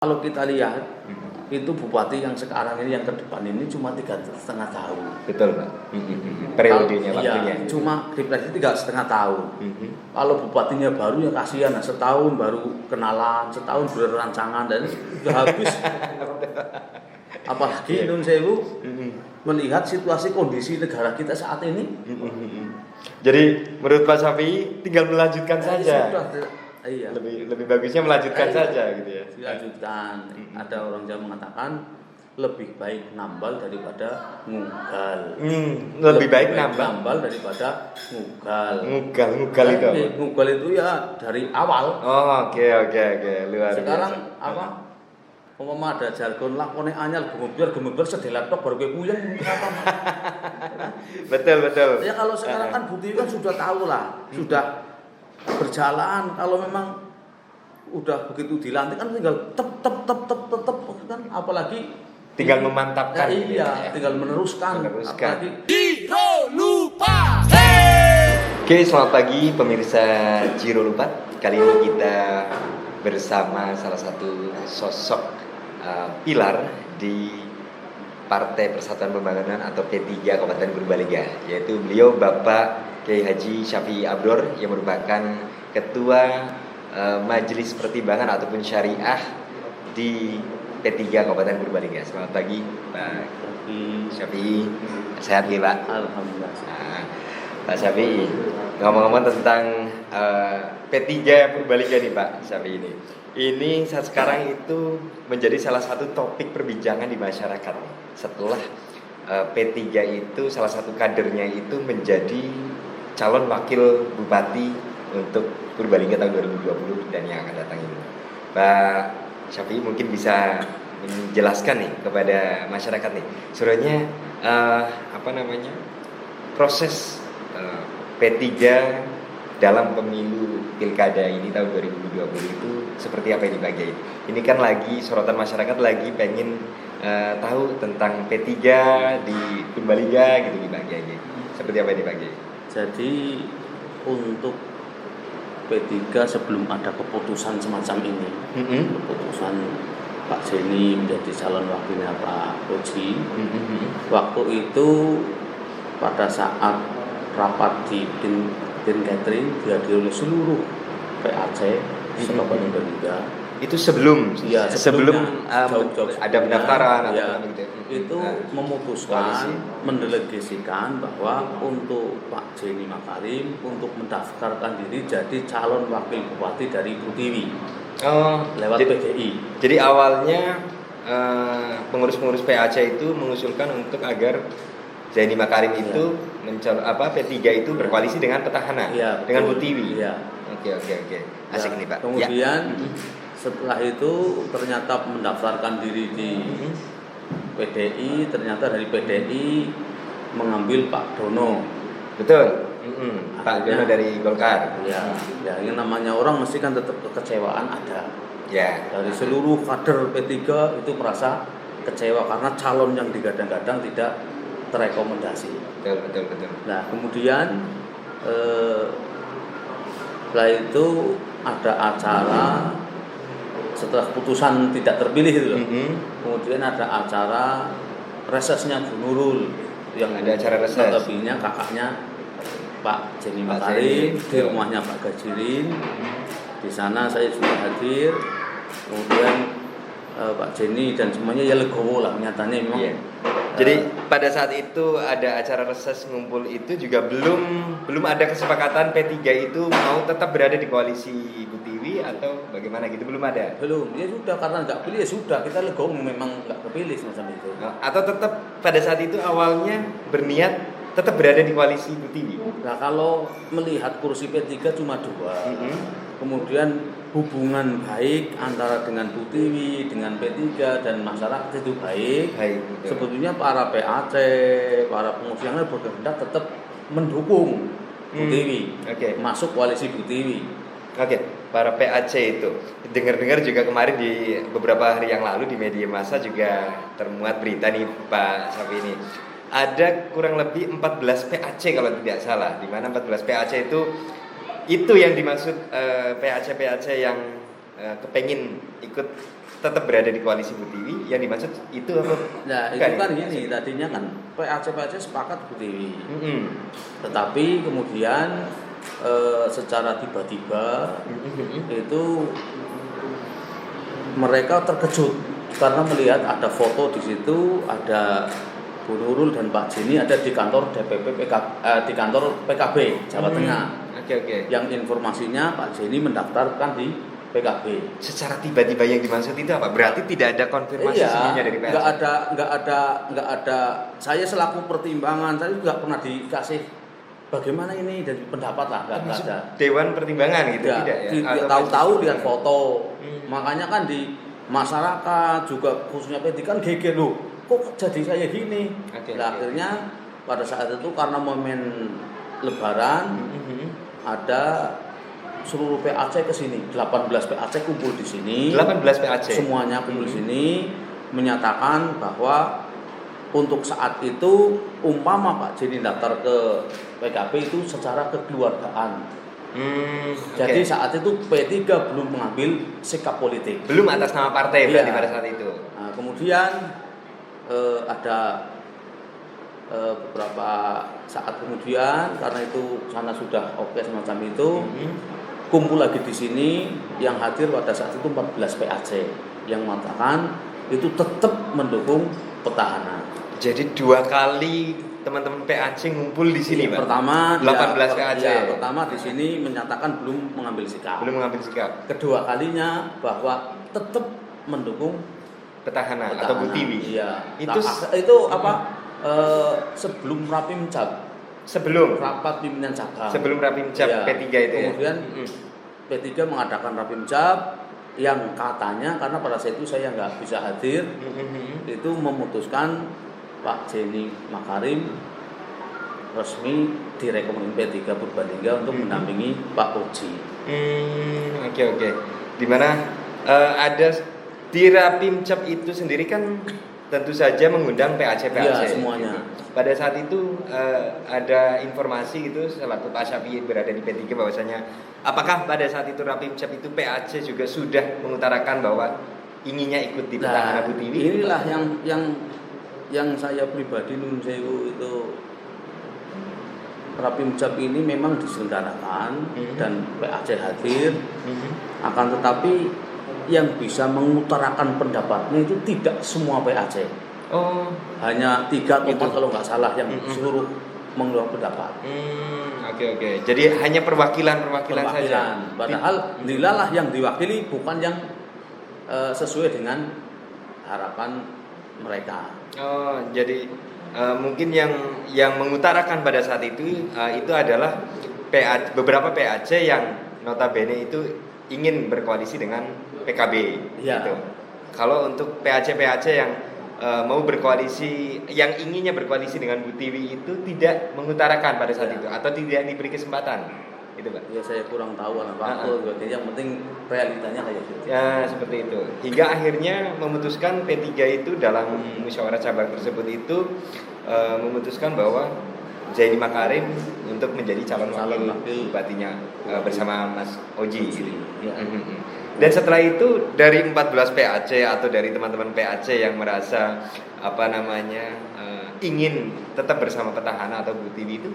Kalau kita lihat itu bupati yang sekarang ini yang ke depan ini cuma 3,5 tahun. Betul Pak. Periodenya waktunya. Iya, cuma Kipres itu 3,5 tahun. Kalau bupatinya baru ya kasihan, setahun baru kenalan, setahun berrancangan dan sudah habis. Apalagi Nun Sewu melihat situasi kondisi negara kita saat ini. Jadi menurut Pak Syafi'i tinggal melanjutkan saja. Sudah, iya. Lebih bagusnya melanjutkan saja gitu ya. Dilanjutkan. Ada orang Jawa mengatakan lebih baik nambal daripada ngugal. Lebih baik nambal daripada ngugal. Ngugal itu apa? Ngugal itu ya dari awal. Oh, oke. Luar Sekarang biasa. apa? Umpama ada jargon lakone anyar gemeber sedih laptop baru kowe puyeng apa? Betul. Ya kalau sekarang kan bukti kan sudah tahu lah, sudah berjalan. Kalau memang udah begitu dilantik kan tinggal tep kan, apalagi tinggal memantapkan. Iya, tinggal meneruskan. Apalagi Giro Lupa. Oke, selamat pagi pemirsa Giro Lupa. Kali ini kita bersama salah satu sosok pilar di Partai Persatuan Pembangunan atau P3 Kabupaten Purbalingga, yaitu beliau Bapak Kiai Haji Syafi'i Abdur yang merupakan Ketua Majelis Pertimbangan ataupun Syariah di P3 Kabupaten Purbalingga. Selamat pagi Pak Syafi'i. Sehat ya Pak? alhamdulillah. Nah, Pak Syafi'i, ngomong-ngomong tentang P3 Purbalingga nih Pak Syafi'i ini saat sekarang itu menjadi salah satu topik perbincangan di masyarakat setelah P3 itu salah satu kadernya itu menjadi calon wakil bupati untuk Purbalingga tahun 2020 dan yang akan datang ini. Pak Syafi'i mungkin bisa menjelaskan nih kepada masyarakat nih, sebenarnya proses P3 dalam pemilu pilkada ini tahun 2020 itu seperti apa ini Pak Kiai? Ini kan lagi sorotan masyarakat lagi pengen tahu tentang P3 di Purbalingga gitu Pak Kiai. Seperti apa ini Pak Kiai? Jadi untuk P3 sebelum ada keputusan semacam ini, keputusan Pak Jeni menjadi calon wakilnya Pak Oji, waktu itu pada saat rapat di Din Catering dihadiri oleh seluruh PAC Kabupaten Purbalingga. Itu sebelum jauh-jauh ada pendaftaran ya, gitu. Itu memutuskan mendelegasikan bahwa untuk Pak Jeni Makarim untuk mendaftarkan diri jadi calon wakil bupati dari Butiwi lewat PDI. Jadi awalnya pengurus-pengurus PAC itu mengusulkan untuk agar Jeni Makarim itu P3 itu berkoalisi dengan petahana, dengan Butiwi. Ya. Oke. Asik nih Pak. Kemudian setelah itu ternyata mendaftarkan diri di PDI, ternyata dari PDI mengambil Pak Dono. Betul. Pak Dono dari Golkar. Ya, yang namanya orang mesti kan tetap kekecewaan ada. Ya. Dari seluruh kader P3 itu merasa kecewa karena calon yang digadang-gadang tidak terrekomendasi. Betul. Nah, kemudian setelah itu ada acara setelah keputusan tidak terpilih itu loh. Kemudian ada acara resesnya Bu Nurul yang ada acara reses. Lebihnya kakaknya Pak Jeni Makarim di rumahnya Pak Gajirin. Di sana saya juga hadir. Kemudian Pak Jeni dan semuanya ya legowo lah nyatanya memang. Yeah. Jadi pada saat itu ada acara reses ngumpul itu juga belum ada kesepakatan P3 itu mau tetap berada di koalisi Butiwi atau bagaimana gitu, belum ada. Belum, ya sudah karena nggak pilih ya sudah kita legowo memang nggak kepilih semacam itu. Atau tetap pada saat itu awalnya berniat tetap berada di koalisi Butiwi. Nah kalau melihat kursi P3 cuma 2. Kemudian hubungan baik antara dengan Butiwi, dengan P3 dan masyarakat itu baik. Sebetulnya para PAC, para pengurus yang lain berkehendak tetap mendukung Butiwi masuk koalisi Butiwi. Para PAC itu dengar-dengar juga kemarin di beberapa hari yang lalu di media massa juga termuat berita nih Pak Syafi'i ini. Ada kurang lebih 14 PAC kalau tidak salah, di mana 14 PAC itu yang dimaksud PAC yang kepengin ikut tetap berada di koalisi Bu Tiwi, yang dimaksud itu apa? Nah, itu kan gini, tadinya kan PAC sepakat Bu Tiwi. Tetapi kemudian secara tiba-tiba itu mereka terkejut karena melihat ada foto di situ, ada Bu Nurul dan Pak Jeni ada di kantor DPP di kantor PKB Jawa Tengah. Oke. Yang informasinya Pak Jeni mendaftarkan di PKB. Secara tiba-tiba yang dimaksud itu apa? Berarti tidak ada konfirmasi sebelumnya dari PAC? Nggak ada. Saya selaku pertimbangan, saya juga pernah dikasih bagaimana ini dari pendapat lah, nggak ada. Dewan pertimbangan gitu tidak ya? Tahu-tahu lihat foto. Makanya kan di masyarakat juga khususnya P3 kan geger loh. Kok jadi saya gini? Akhirnya pada saat itu karena momen Lebaran ada seluruh PAC ke sini, 18 PAC kumpul di sini. 18 PAC. Semuanya kumpul di sini menyatakan bahwa untuk saat itu umpama Pak Jeni daftar ke PKB itu secara kekeluargaan. Jadi saat itu P3 belum mengambil sikap politik. Belum atas nama partai berarti pada saat itu. Nah, kemudian ada beberapa saat kemudian karena itu sana sudah oke semacam itu. Kumpul lagi di sini yang hadir pada saat itu 14 PAC yang mengatakan itu tetap mendukung petahana. Jadi 2 kali teman-teman PAC ngumpul di sini, Pak. Pertama 18 PAC. Pertama di sini menyatakan belum mengambil sikap. Kedua kalinya bahwa tetap mendukung petahana atau Bu Tiwi. Iya. Itu apa? Sebelum Rapimcab. Sebelum rapat pimpinan cabang. Sebelum Rapimcab P3 itu kemudian P3 mengadakan Rapimcab yang katanya karena pada saat itu saya nggak bisa hadir, itu memutuskan Pak Jeni Makarim resmi direkomendasi P3 Purbalingga untuk mendampingi Pak Oji. Oke. Dimana ada di Rapimcab itu sendiri kan tentu saja mengundang PAC semuanya. Pada saat itu ada informasi gitu selaku Pak Syafi'i berada di P3 bahwasanya apakah pada saat itu Rapimcab itu PAC juga sudah mengutarakan bahwa inginnya ikut di petahana Bu Tiwi? Inilah yang saya pribadi nun sewu itu Rapimcab ini memang diselenggarakan dan PAC hadir, akan tetapi yang bisa mengutarakan pendapatnya itu tidak semua PAC. Hanya 3 atau 4 kalau nggak salah yang seluruh mengeluarkan pendapat. Oke. Jadi hanya perwakilan saja. Padahal dilalah yang diwakili bukan yang sesuai dengan harapan mereka. Jadi mungkin yang mengutarakan pada saat itu adalah beberapa PAC yang notabene itu ingin berkoalisi dengan PKB. Gitu. Kalau untuk PAC yang mau berkoalisi, yang inginnya berkoalisi dengan Bu Tiwi itu tidak mengutarakan pada saat itu atau tidak diberi kesempatan, itu Pak? Ya saya kurang tahu waktu, yang penting realitanya kayak gitu. Ya seperti itu. Hingga akhirnya memutuskan P3 itu dalam musyawarah cabang tersebut itu memutuskan bahwa Jeni Makarim untuk menjadi calon wakil bupatinya bersama Mas Oji. Gitu. Dan setelah itu dari 14 PAC atau dari teman-teman PAC yang merasa ingin tetap bersama petahana atau Bu Tiwi itu,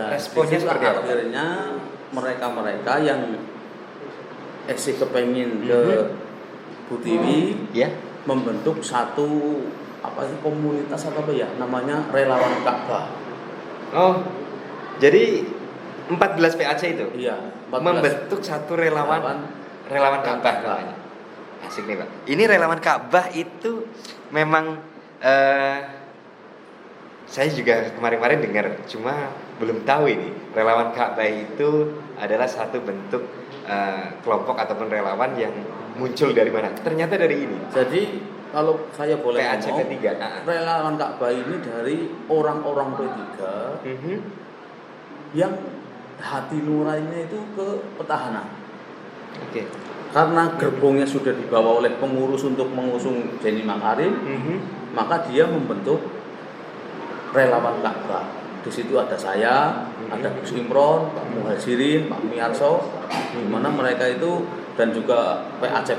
responnya seperti apa? Akhirnya mereka yang kepengen ke Bu Tiwi membentuk satu komunitas namanya Relawan Ka'bah. Jadi 14 PAC itu? Iya, membentuk satu relawan Ka'bah namanya. Asik nih Pak. Ini relawan Ka'bah itu memang saya juga kemarin dengar, cuma belum tahu ini. Relawan Ka'bah itu adalah satu bentuk kelompok ataupun relawan yang muncul dari mana? Ternyata dari ini. Jadi kalau saya boleh PAC ngomong, P3. Relawan Ka'bah ini dari orang-orang P3 yang hati nuraninya itu ke petahana. Oke. Karena gerbongnya sudah dibawa oleh pengurus untuk mengusung Jeni Makarim, maka dia membentuk Relawan Ka'bah. Di situ ada saya, ada Gus Imron, Pak Muhajirin, Pak Miarso, di mana mereka itu dan juga PAC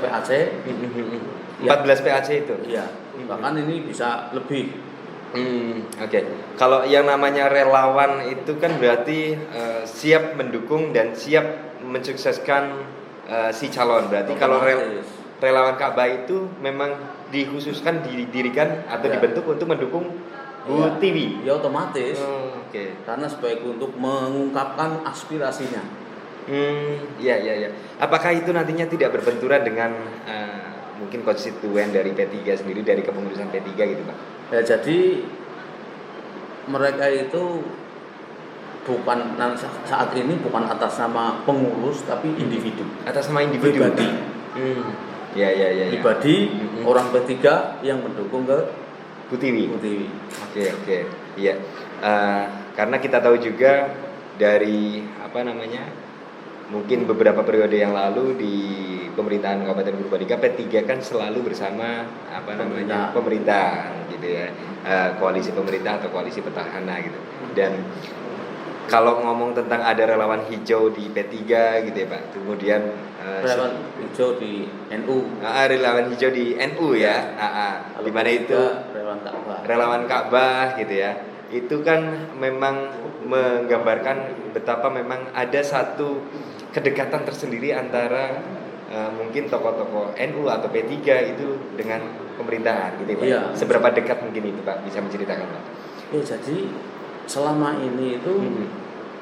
14 PAC itu. Iya, bahkan ini bisa lebih. Oke. Kalau yang namanya relawan itu kan berarti siap mendukung dan siap mensukseskan si calon. Berarti kalau relawan Ka'bah itu memang dikhususkan didirikan atau dibentuk untuk mendukung Bu Tiwi. Ya otomatis. Oke. Karena sebagai untuk mengungkapkan aspirasinya. Iya. Apakah itu nantinya tidak berbenturan dengan mungkin konstituen dari P3 sendiri, dari kepengurusan P3 gitu Pak? Ya, jadi mereka itu bukan saat ini bukan atas nama pengurus tapi individu. Atas nama individu. Pribadi. Ya. Pribadi orang P3 yang mendukung ke Bu Tiwi. Oke. Iya. Karena kita tahu juga dari mungkin beberapa periode yang lalu di pemerintahan Kabupaten Purbalingga P3 kan selalu bersama pemerintah gitu ya, koalisi pemerintah atau koalisi petahana gitu. Dan kalau ngomong tentang ada relawan hijau di P3 gitu ya Pak, kemudian relawan hijau di NU, relawan hijau di NU ya, di mana itu relawan Ka'bah gitu ya. Itu kan memang menggambarkan betapa memang ada satu kedekatan tersendiri antara mungkin tokoh-tokoh NU atau P3 itu dengan pemerintahan gitu ya Pak. Iya. Seberapa dekat mungkin itu Pak, bisa menceritakan Pak? Ya, jadi selama ini itu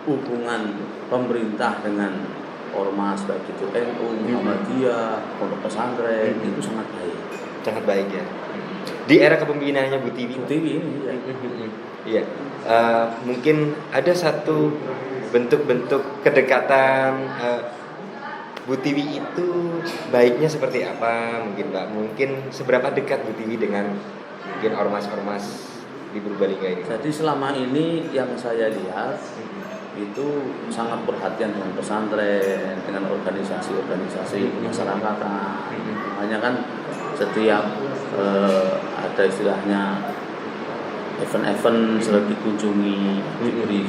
hubungan pemerintah dengan ormas baik itu NU, Muhammadiyah, pondok pesantren itu sangat baik. Sangat baik ya. Di era kepemimpinannya Bu Tiwi. Bu Tiwi ini ya. Iya. Mungkin ada satu bentuk-bentuk kedekatan Bu Tiwi itu baiknya seperti apa mungkin Pak? Mungkin seberapa dekat Bu Tiwi dengan mungkin ormas-ormas di Purbalingga ini? Jadi selama ini yang saya lihat itu sangat perhatian dengan pesantren, dengan organisasi-organisasi kemasyarakatan. Makanya kan setiap ada istilahnya event-event selalu dikunjungi, diberi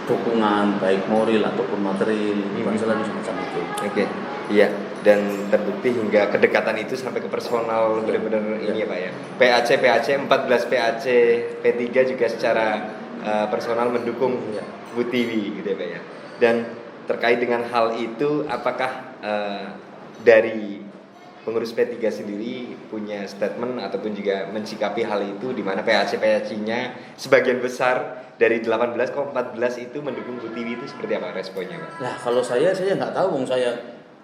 dukungan baik moral ataupun material, selalu semacam itu. Oke. Iya, dan terbukti hingga kedekatan itu sampai ke personal benar-benar ini ya Pak ya. PAC 14 PAC P3 juga secara personal mendukung Bu Tiwi gitu ya Pak ya. Dan terkait dengan hal itu, apakah dari pengurus P3 sendiri punya statement ataupun juga mensikapi hal itu, di mana PAC-nya sebagian besar dari 18 ke 14 itu mendukung Bu Tiwi, itu seperti apa responnya Pak? Nah, kalau saya nggak tahu,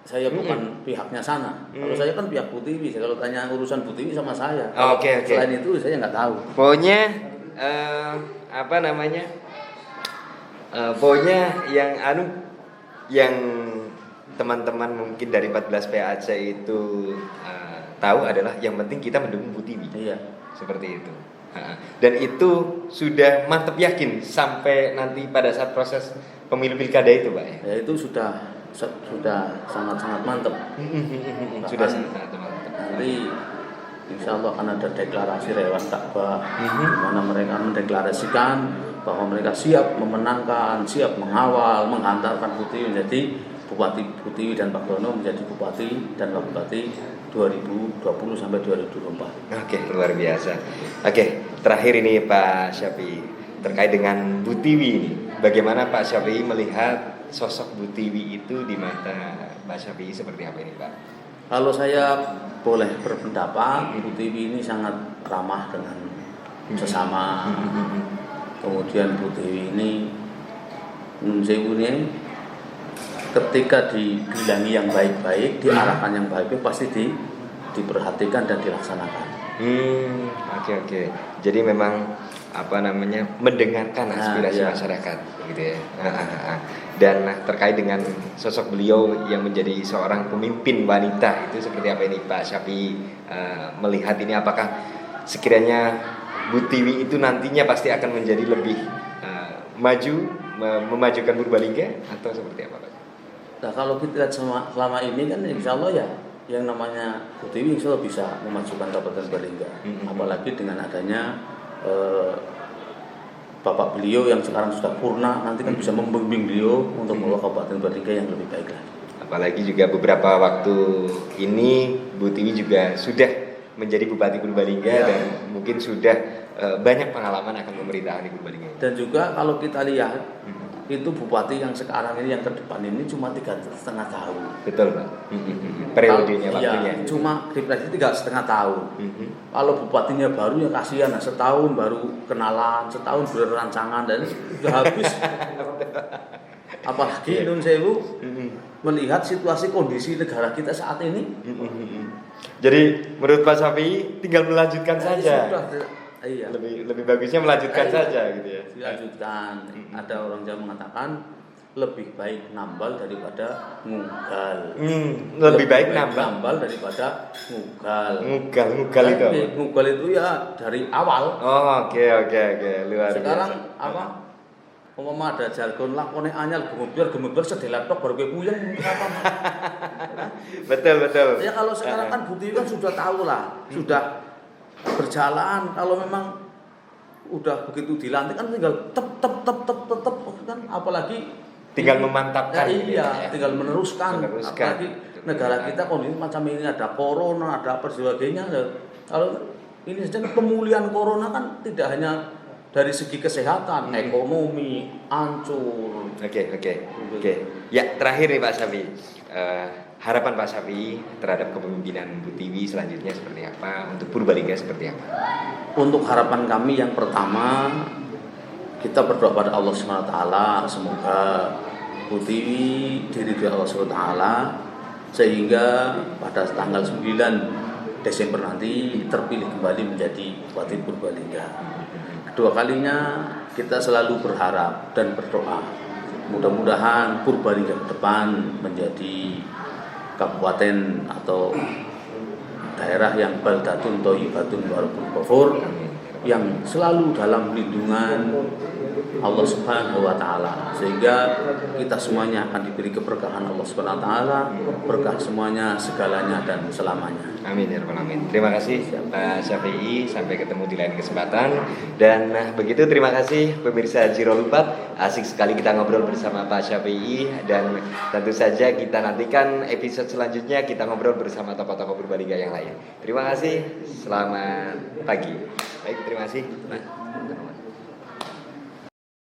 saya bukan pihaknya sana. Kalau saya kan pihak Bu Tiwi. Kalau tanya urusan Bu Tiwi sama saya. Oke. Selain itu saya nggak tahu. Pokoknya pokoknya yang teman-teman mungkin dari 14 PAC itu tahu adalah yang penting kita mendukung Bu Tiwi. Iya. Seperti itu. Dan itu sudah mantap yakin sampai nanti pada saat proses pemilu pilkada itu Pak ya? Ya itu sudah sangat-sangat mantap. Sudah sangat mantap. Nanti insya Allah akan ada deklarasi relawan Ka'bah, di mana mereka mendeklarasikan bahwa mereka siap memenangkan, siap mengawal, menghantarkan Bu Tiwi menjadi Bupati Bu Tiwi dan Pak Dono menjadi Bupati dan Pak Bupati 2020 sampai 2024. Oke, luar biasa. Oke, terakhir ini Pak Syafi'i, terkait dengan Bu Tiwi ini, bagaimana Pak Syafi'i melihat sosok Bu Tiwi itu di mata Pak Syafi'i seperti apa ini Pak? Kalau saya boleh berpendapat, Bu Tiwi ini sangat ramah dengan sesama. Kemudian Bu Tiwi ini ketika dibilangi yang baik-baik, diarahkan yang baik-baik, pasti diperhatikan dan dilaksanakan. Oke. Jadi memang mendengarkan aspirasi masyarakat gitu ya. Dan terkait dengan sosok beliau yang menjadi seorang pemimpin wanita itu seperti apa ini Pak Syafi'i melihat ini, apakah sekiranya Bu Tiwi itu nantinya pasti akan menjadi lebih maju, memajukan Purbalingga atau seperti apa Pak? Nah, kalau kita lihat selama ini kan insya Allah ya yang namanya Bu Tiwi insya Allah bisa memajukan Kabupaten Purbalingga. Apalagi dengan adanya Bapak beliau yang sekarang sudah purna, nanti kan bisa membimbing beliau untuk membawa Kabupaten Purbalingga yang lebih baik lagi. Apalagi juga beberapa waktu ini Bu Tiwi juga sudah menjadi Bupati Purbalingga Iya. dan mungkin sudah banyak pengalaman akan pemerintahan di Purbalingga. Dan juga kalau kita lihat itu bupati yang sekarang ini yang ke depan ini cuma 3,5 tahun. Betul Pak. Periodenya Iya, waktunya. cuma dipresi 3,5 tahun. Kalau bupatinya baru ya kasihan, nah, setahun baru kenalan, setahun berrancangan dan sudah habis. Apalagi Nun Sewu melihat situasi kondisi negara kita saat ini. Jadi menurut Pak Syafi'i tinggal melanjutkan Ya, saja. sudah, iya. Lebih bagusnya melanjutkan Iya. saja gitu ya. Dilanjutkan. Ada orang Jawa mengatakan lebih baik nambal daripada ngugal. Lebih baik nambal. nambal daripada ngugal. Ngugal itu. Tapi ngugal itu ya dari awal. Oh, oke luar Sekarang biasa. apa? Umpama ada jargon lakone anyar gemeber sedih laptop baru gue puyeng apa? Betul. Ya kalau sekarang kan bukti kan sudah tahu lah, sudah berjalan. Kalau memang udah begitu dilantik kan tinggal tep kan, apalagi tinggal ini- memantapkan. Ya, gitu iya, ya. tinggal meneruskan. Meneruskan. Apalagi negara kita kondisi macam ini ada corona, ada apa sebagainya. Kalau ini saja pemulihan corona kan tidak hanya dari segi kesehatan, ekonomi, hancur. Oke. Ya, terakhir nih Pak Syafi'i. Harapan Pak Syafi'i terhadap kepemimpinan Bu Tiwi selanjutnya seperti apa? Untuk Purbalingga seperti apa? Untuk harapan kami yang pertama, kita berdoa pada Allah SWT, semoga Bu Tiwi diridhoi Allah SWT, sehingga pada tanggal 9 Desember nanti terpilih kembali menjadi Bupati Purbalingga. Kedua kalinya kita selalu berharap dan berdoa, mudah-mudahan Purbalingga ke depan menjadi kabupaten atau daerah yang baldatun thayyibatun wa rabbul ghafur, yang selalu dalam lindungan Allah Subhanahu wa taala, sehingga kita semuanya akan diberi keberkahan Allah Subhanahu wa taala, berkah semuanya, segalanya dan selamanya. Amin ya rabbal alamin. Terima kasih Pak Syafi'i, sampai ketemu di lain kesempatan. Dan begitu, terima kasih pemirsa Jiro Lupat. Asik sekali kita ngobrol bersama Pak Syafi'i, dan tentu saja kita nantikan episode selanjutnya kita ngobrol bersama tokoh-tokoh Purbalingga yang lain. Terima kasih. Selamat pagi. Baik, terima kasih.